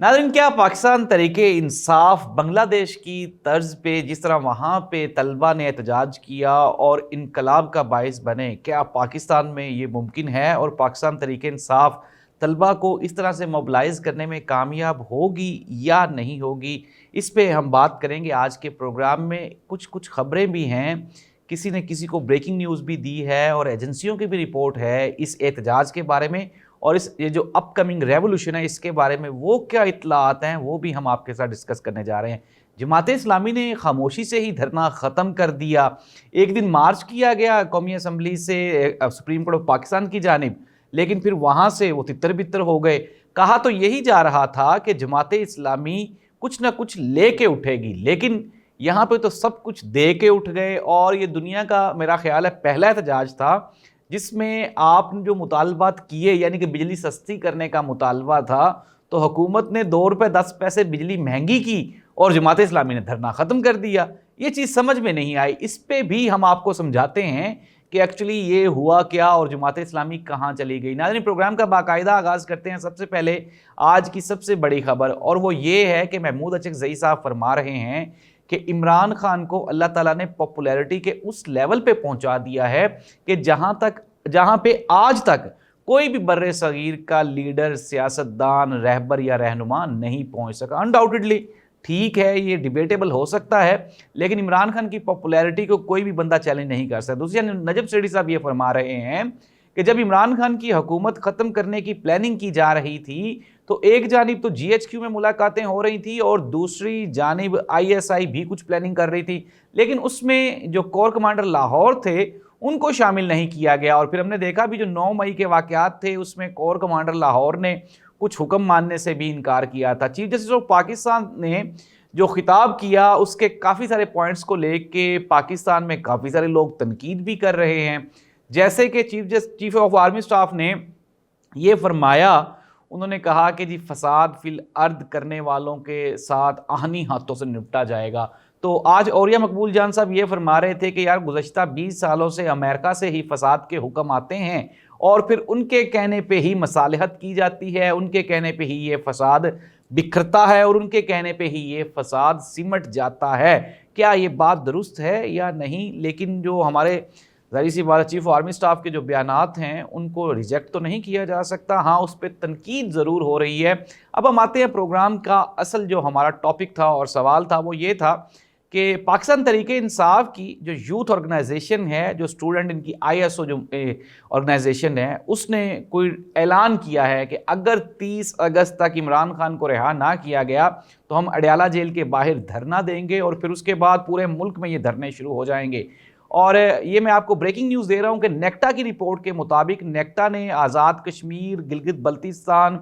नाज़रीन, क्या पाकिस्तान तरीके इंसाफ बांग्लादेश की तर्ज पे जिस तरह वहाँ पे तलबा ने एहतजाज किया और इनकलाब का बाइस बने, क्या पाकिस्तान में ये मुमकिन है और पाकिस्तान तरीके इंसाफ तलबा को इस तरह से मोबिलाइज़ करने में कामयाब होगी या नहीं होगी? इस पे हम बात करेंगे आज के प्रोग्राम में। कुछ कुछ खबरें भी हैं, किसी ने किसी को ब्रेकिंग न्यूज़ भी दी है और एजेंसियों की भी रिपोर्ट है इस एहतजाज के बारे में, और इस ये जो अपकमिंग रेवोल्यूशन है इसके बारे में वो क्या इत्तलात हैं वो भी हम आपके साथ डिस्कस करने जा रहे हैं। जमात इस्लामी ने खामोशी से ही धरना ख़त्म कर दिया। एक दिन मार्च किया गया कौमी असम्बली से सुप्रीम कोर्ट ऑफ पाकिस्तान की जानिब, लेकिन फिर वहाँ से वो तितर बितर हो गए। कहा तो यही जा रहा था कि जमात इस्लामी कुछ ना कुछ ले के उठेगी, लेकिन यहाँ पे तो सब कुछ दे के उठ गए। और ये दुनिया का मेरा ख्याल है पहला एहतजाज था जिसमें आपने जो मुतालबात किए, यानी कि बिजली सस्ती करने का मुतालबा था, तो हुकूमत ने 2 रुपये 10 पैसे बिजली महंगी की और जमात इस्लामी ने धरना ख़त्म कर दिया। ये चीज़ समझ में नहीं आई। इस पे भी हम आपको समझाते हैं कि एक्चुअली ये हुआ क्या और जमात इस्लामी कहाँ चली गई। नाज़रीन, प्रोग्राम का बाकायदा आगाज़ करते हैं सबसे पहले आज की सबसे बड़ी खबर, और वो ये है कि महमूद अचकज़ई साहब फरमा रहे हैं कि इमरान खान को अल्लाह ताला ने पॉपुलैरिटी के उस लेवल पे पहुंचा दिया है कि जहां पे आज तक कोई भी बर्रे सगीर का लीडर, सियासतदान, रहबर या रहनुमा नहीं पहुंच सका। अनडाउटेडली ठीक है, ये डिबेटेबल हो सकता है, लेकिन इमरान खान की पॉपुलैरिटी को कोई भी बंदा चैलेंज नहीं कर सकता। दूसरी नजब सेठी साहब ये फरमा रहे हैं कि जब इमरान खान की हुकूमत ख़त्म करने की प्लानिंग की जा रही थी तो एक जानिब तो GHQ में मुलाकातें हो रही थी और दूसरी जानिब ISI भी कुछ प्लानिंग कर रही थी, लेकिन उसमें जो कोर कमांडर लाहौर थे उनको शामिल नहीं किया गया। और फिर हमने देखा भी जो 9 मई के वाक़यात थे उसमें कोर कमांडर लाहौर ने कुछ हुक्म मानने से भी इनकार किया था। चीफ जस्टिस ऑफ पाकिस्तान ने जो खिताब किया उसके काफ़ी सारे पॉइंट्स को लेके पाकिस्तान में काफ़ी सारे लोग तनकीद भी कर रहे हैं, जैसे कि चीफ ऑफ आर्मी स्टाफ ने ये फरमाया। उन्होंने कहा कि जी फसाद फिल अर्द करने वालों के साथ आहनी हाथों से निपटा जाएगा। तो आज औरिया मकबूल जान साहब ये फरमा रहे थे कि यार गुज़श्ता 20 सालों से अमेरिका से ही फसाद के हुक्म आते हैं और फिर उनके कहने पे ही मसालहत की जाती है, उनके कहने पे ही ये फसाद बिखरता है और उनके कहने पे ही ये फसाद सिमट जाता है। क्या ये बात दुरुस्त है या नहीं? लेकिन जो हमारे ज़ाहिर सी बात चीफ आर्मी स्टाफ के जो बयानात हैं उनको रिजेक्ट तो नहीं किया जा सकता, हाँ उस पर तनकीद ज़रूर हो रही है। अब हम आते हैं प्रोग्राम का असल जो हमारा टॉपिक था और सवाल था वो ये था कि पाकिस्तान तरीके इंसाफ की जो यूथ ऑर्गेनाइजेशन है, जो स्टूडेंट इनकी ISO जो ऑर्गेनाइजेशन है, उसने कोई ऐलान किया है कि अगर 30 अगस्त तक इमरान खान को रिहा ना किया गया तो हम अडयाला जेल के बाहर धरना देंगे और फिर उसके बाद पूरे मुल्क में ये धरने शुरू हो जाएंगे। और ये मैं आपको ब्रेकिंग न्यूज़ दे रहा हूँ कि नेक्टा की रिपोर्ट के मुताबिक नेक्टा ने आज़ाद कश्मीर, गिलगित बल्तिस्तान,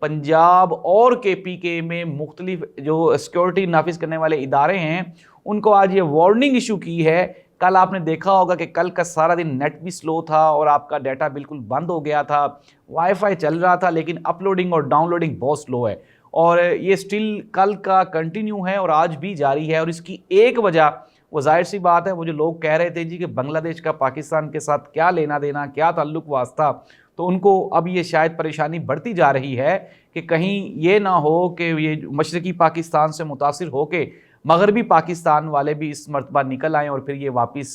पंजाब और KPK में मुख्तलिफ जो सिक्योरिटी नाफिज करने वाले इदारे हैं उनको आज ये वार्निंग इशू की है। कल आपने देखा होगा कि कल का सारा दिन नेट भी स्लो था और आपका डाटा बिल्कुल बंद हो गया था, वाईफाई चल रहा था लेकिन अपलोडिंग और डाउनलोडिंग बहुत स्लो है, और ये स्टिल कल का कंटिन्यू है और आज भी जारी है। और इसकी एक वजह वो जाहिर सी बात है, वो जो लोग कह रहे थे जी कि बांग्लादेश का पाकिस्तान के साथ क्या लेना देना, क्या ताल्लुक वास्ता, तो उनको अब ये शायद परेशानी बढ़ती जा रही है कि कहीं ये ना हो कि ये मशरकी पाकिस्तान से मुतासिर हो के मगरबी पाकिस्तान वाले भी इस मरतबा निकल आएँ और फिर ये वापस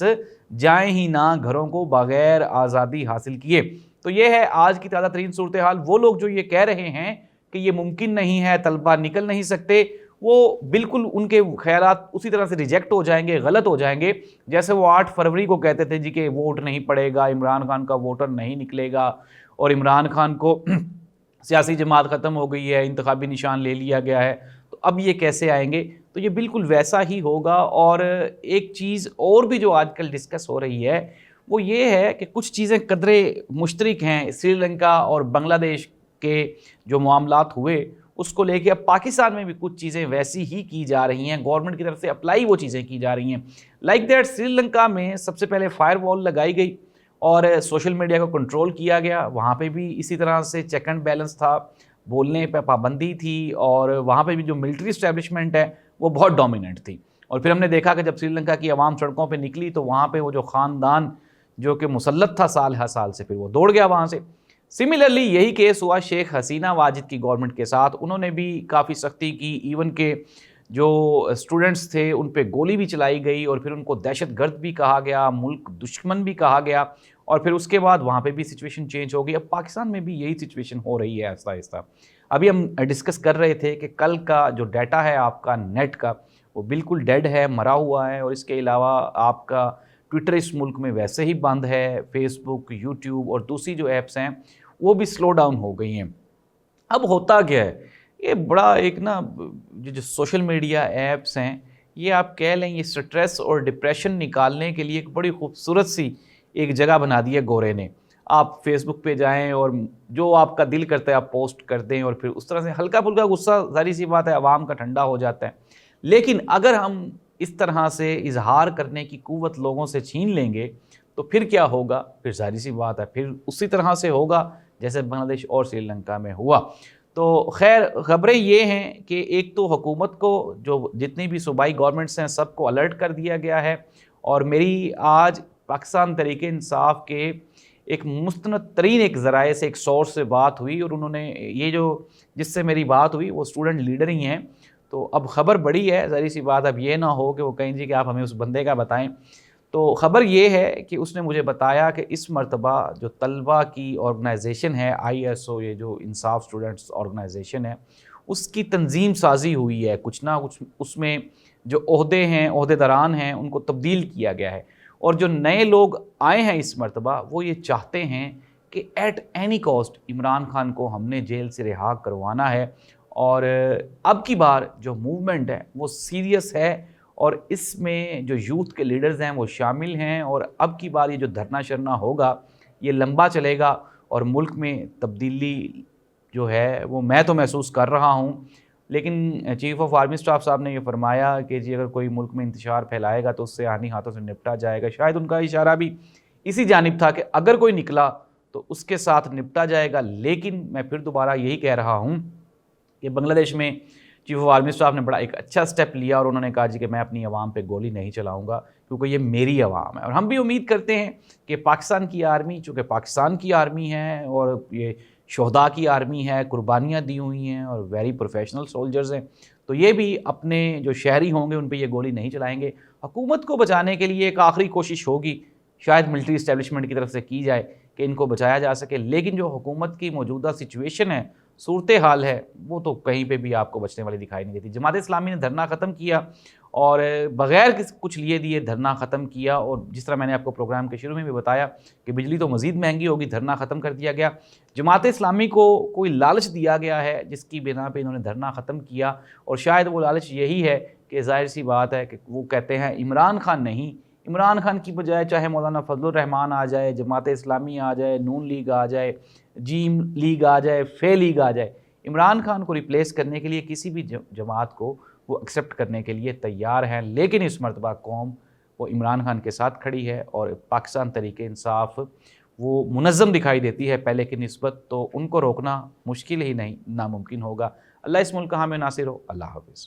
जाएँ ही ना घरों को बग़ैर आज़ादी हासिल किए। तो ये है आज की ताज़ा तरीन सूरत हाल। वो लोग जो ये कह रहे हैं कि ये मुमकिन नहीं है, तलबा निकल नहीं सकते, वो बिल्कुल उनके ख्यालात उसी तरह से रिजेक्ट हो जाएंगे, गलत हो जाएंगे जैसे वो 8 फरवरी को कहते थे जी कि वोट नहीं पड़ेगा, इमरान खान का वोटर नहीं निकलेगा और इमरान खान को सियासी जमात ख़त्म हो गई है, इंतखाबी निशान ले लिया गया है, तो अब ये कैसे आएंगे? तो ये बिल्कुल वैसा ही होगा। और एक चीज़ और भी जो आजकल डिस्कस हो रही है वो ये है कि कुछ चीज़ें कदरे मुश्तरक हैं श्रीलंका और बांग्लादेश के जो मामलात हुए उसको लेके अब पाकिस्तान में भी कुछ चीज़ें वैसी ही की जा रही हैं, गवर्नमेंट की तरफ से अप्लाई वो चीज़ें की जा रही हैं। लाइक दैट श्रीलंका में सबसे पहले फायर वॉल लगाई गई और सोशल मीडिया को कंट्रोल किया गया, वहाँ पे भी इसी तरह से चेक एंड बैलेंस था, बोलने पे पाबंदी थी और वहाँ पे भी जो मिलिट्री इस्टेब्लिशमेंट है वो बहुत डोमिनेंट थी। और फिर हमने देखा कि जब श्रीलंका की आवाम सड़कों पे निकली तो वहाँ पे वो जो ख़ानदान जो कि मुसल्लत था साल हर साल से, फिर वो दौड़ गया वहाँ से। सिमिलरली यही केस हुआ शेख हसीना वाजिद की गवर्नमेंट के साथ। उन्होंने भी काफ़ी सख्ती की, इवन के जो स्टूडेंट्स थे उन पे गोली भी चलाई गई और फिर उनको दहशतगर्द भी कहा गया, मुल्क दुश्मन भी कहा गया, और फिर उसके बाद वहाँ पे भी सिचुएशन चेंज हो गई। अब पाकिस्तान में भी यही सिचुएशन हो रही है आहिस्ता आहिस्ता। अभी हम डिस्कस कर रहे थे कि कल का जो डाटा है आपका नेट का, वो बिल्कुल डेड है, मरा हुआ है, और इसके अलावा आपका ट्विटर इस मुल्क में वैसे ही बंद है, फेसबुक, यूट्यूब और दूसरी जो ऐप्स हैं वो भी स्लो डाउन हो गई हैं। अब होता क्या है, ये बड़ा एक ना जो सोशल मीडिया ऐप्स हैं, ये आप कह लें ये स्ट्रेस और डिप्रेशन निकालने के लिए एक बड़ी खूबसूरत सी एक जगह बना दी है गोरे ने। आप फेसबुक पे जाएं और जो आपका दिल करता है आप पोस्ट कर दें, और फिर उस तरह से हल्का फुल्का गुस्सा, ज़ाहिर सी बात है, आवाम का ठंडा हो जाता है। लेकिन अगर हम इस तरह से इजहार करने की क़ुव्वत लोगों से छीन लेंगे तो फिर क्या होगा, फिर ज़ाहिर सी बात है फिर उसी तरह से होगा जैसे बांग्लादेश और श्रीलंका में हुआ। तो खैर ख़बरें ये हैं कि एक तो हुकूमत को, जो जितनी भी सूबाई गवर्नमेंट्स हैं, सबको अलर्ट कर दिया गया है। और मेरी आज पाकिस्तान तहरीक इंसाफ के एक मुस्तनद तरीन एक ज़राए से, एक सोर्स से बात हुई, और उन्होंने ये जो जिससे मेरी बात हुई वो स्टूडेंट लीडर ही हैं। तो अब ख़बर बड़ी है, ज़ाहिर सी बात, अब ये ना हो कि वो कहें जी कि आप हमें उस बंदे का बताएं। तो ख़बर ये है कि उसने मुझे बताया कि इस मरतबा जो तलबा की ऑर्गेनाइजेशन है ISO, ये जो इंसाफ स्टूडेंट्स ऑर्गेनाइजेशन है, उसकी तंजीम साजी हुई है। कुछ ना कुछ उसमें जो ओहदे हैं, ओहदेदारान हैं, उनको तब्दील किया गया है। और जो नए लोग आए हैं इस मरतबा, वो ये चाहते हैं कि at any cost Imran Khan को हमने जेल से रिहा करवाना है। और अब की बार जो मूवमेंट है वो सीरियस है, और इसमें जो यूथ के लीडर्स हैं वो शामिल हैं। और अब की बार ये जो धरना शरना होगा ये लंबा चलेगा, और मुल्क में तब्दीली जो है वो मैं तो महसूस कर रहा हूँ। लेकिन चीफ़ ऑफ आर्मी स्टाफ साहब ने ये फरमाया कि जी अगर कोई मुल्क में इंतशार फैलाएगा तो उससे आनी हाथों से निपटा जाएगा। शायद उनका इशारा भी इसी जानिब था कि अगर कोई निकला तो उसके साथ निपटा जाएगा। लेकिन मैं फिर दोबारा यही कह रहा हूँ कि बांग्लादेश में चीफ ऑफ आर्मी स्टाफ ने बड़ा एक अच्छा स्टेप लिया, और उन्होंने कहा जी कि मैं अपनी आवाम पे गोली नहीं चलाऊंगा क्योंकि ये मेरी आवाम है। और हम भी उम्मीद करते हैं कि पाकिस्तान की आर्मी, चूँकि पाकिस्तान की आर्मी है और ये शोहदा की आर्मी है, कुर्बानियाँ दी हुई हैं और वेरी प्रोफेशनल सोल्जर्स हैं, तो ये भी अपने जो शहरी होंगे उन पर ये गोली नहीं चलाएँगे। हुकूमत को बचाने के लिए एक आखिरी कोशिश होगी, शायद मिलिट्री इस्टेब्लिशमेंट की तरफ से की जाए कि इनको बचाया जा सके। लेकिन जो हुकूमत की मौजूदा सिचुएशन है, सूरत हाल है, वो तो कहीं पे भी आपको बचने वाली दिखाई नहीं देती। जमात इस्लामी ने धरना ख़त्म किया और बग़ैर कुछ लिए दिए धरना ख़त्म किया, और जिस तरह मैंने आपको प्रोग्राम के शुरू में भी बताया कि बिजली तो मज़ीद महंगी होगी, धरना ख़त्म कर दिया गया। जमात इस्लामी को कोई लालच दिया गया है जिसकी बिना पे इन्होंने धरना ख़त्म किया, और शायद वो लालच यही है कि ज़ाहिर सी बात है कि वो कहते हैं इमरान खान नहीं, इमरान खान की बजाय चाहे मौलाना फजलुर रहमान आ जाए, जमात इस्लामी आ जाए, नून लीग आ जाए, जीम लीग आ जाए, फे लीग आ जाए, इमरान खान को रिप्लेस करने के लिए किसी भी जमात को वो एक्सेप्ट करने के लिए तैयार हैं। लेकिन इस मरतबा कौम वो इमरान खान के साथ खड़ी है, और पाकिस्तान तहरीक इंसाफ वो मुनज़्ज़म दिखाई देती है पहले की निस्बत, तो उनको रोकना मुश्किल ही नहीं, नामुमकिन होगा। अल्लाह इस मुल्क का हामी नासिर हो। अल्लाह हाफ़िज़।